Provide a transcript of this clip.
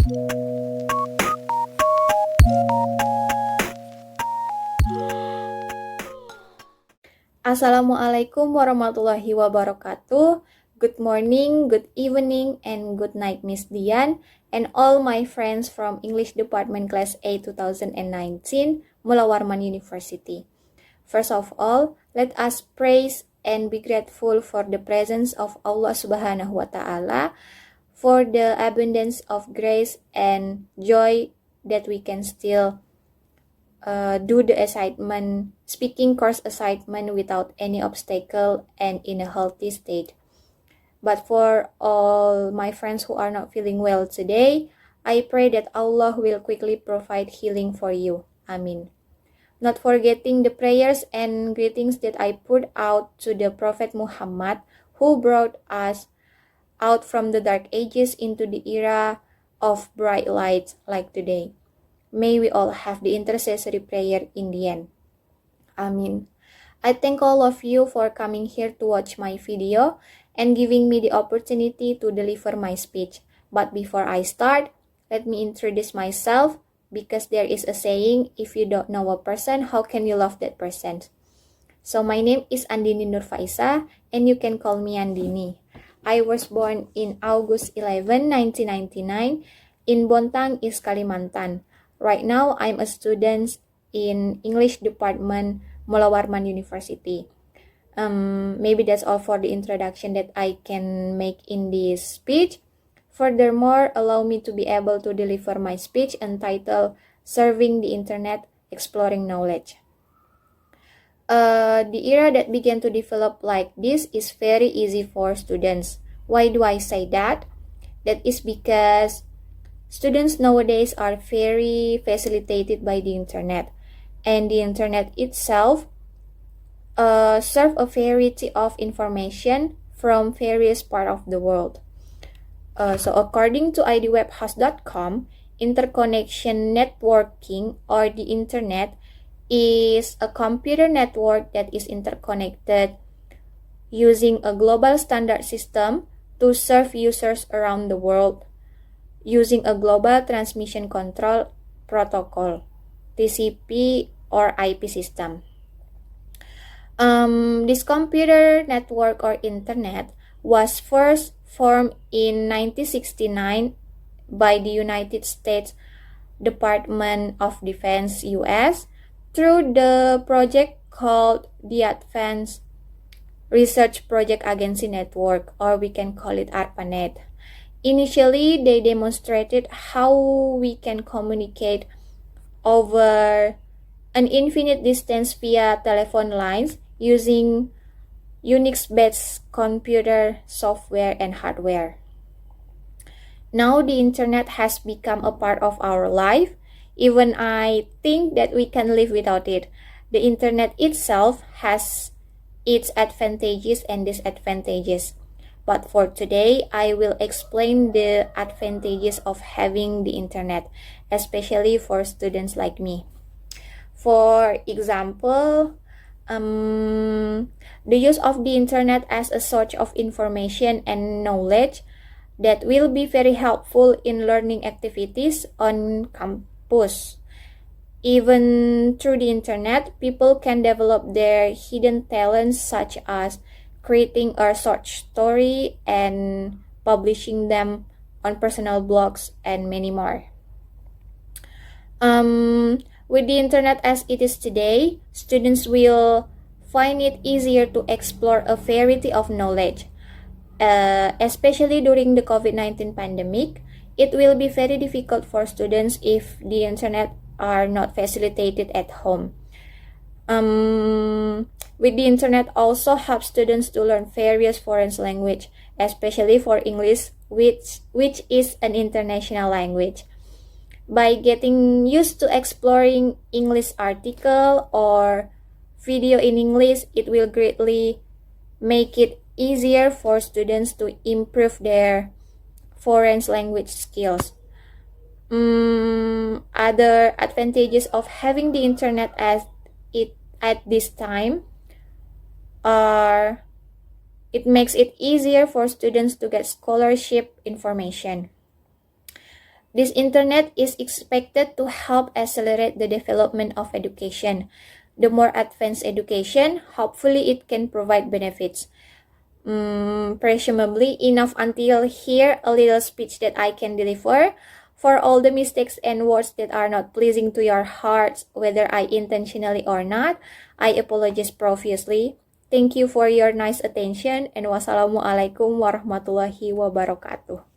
Assalamualaikum warahmatullahi wabarakatuh. Good morning, good evening, and good night, Miss Dian, and all my friends from English Department Class A 2019, Mula Warman University. First of all, let us praise and be grateful for the presence of Allah Subhanahu wa Ta'ala, for the abundance of grace and joy that we can still do the assignment, speaking course assignment without any obstacle and in a healthy state. But for all my friends who are not feeling well today, I pray that Allah will quickly provide healing for you. Amin. Not forgetting the prayers and greetings that I put out to the Prophet Muhammad, who brought us out from the dark ages into the era of bright lights like today. May we all have the intercessory prayer in the end. Amin. I thank all of you for coming here to watch my video and giving me the opportunity to deliver my speech. But before I start, let me introduce myself, because there is a saying, if you don't know a person, how can you love that person? So my name is Andini Nurfaisa, and you can call me Andini. I was born in August 11, 1999 in Bontang, East Kalimantan. Right now, I'm a student in English Department, Mula Warman University. Maybe that's all for the introduction that I can make in this speech. Furthermore, allow me to be able to deliver my speech entitled Serving the Internet, Exploring Knowledge. The era that began to develop like this is very easy for students. Why do I say that? That is because students nowadays are very facilitated by the internet, and the internet itself serve a variety of information from various parts of the world. So according to idwebhouse.com, interconnection networking, or the internet, is a computer network that is interconnected using a global standard system to serve users around the world using a global transmission control protocol, TCP or IP system. This computer network or internet was first formed in 1969 by the United States Department of Defense, US, through the project called the Advanced Research Project Agency Network, or we can call it ARPANET. Initially, they demonstrated how we can communicate over an infinite distance via telephone lines using Unix-based computer software and hardware. Now the internet has become a part of our life. Even I think that we can live without it. The internet itself has its advantages and disadvantages. But for today, I will explain the advantages of having the internet, especially for students like me. For example, the use of the internet as a source of information and knowledge that will be very helpful in learning activities on campus. Even through the internet, people can develop their hidden talents, such as creating a short story and publishing them on personal blogs and many more. With the internet as it is today, students will find it easier to explore a variety of knowledge. Especially during the COVID-19 pandemic, it will be very difficult for students if the internet are not facilitated at home. With the internet also helps students to learn various foreign language, especially for English, which is an international language. By getting used to exploring English article or video in English, it will greatly make it easier for students to improve their foreign language skills. Other advantages of having the internet at this time are it makes it easier for students to get scholarship information. This internet is expected to help accelerate the development of education. The more advanced education, hopefully it can provide benefits. Presumably enough until here a little speech that I can deliver. For all the mistakes and words that are not pleasing to your hearts, whether I intentionally or not, I apologize profusely. Thank you for your nice attention, and wassalamualaikum warahmatullahi wabarakatuh.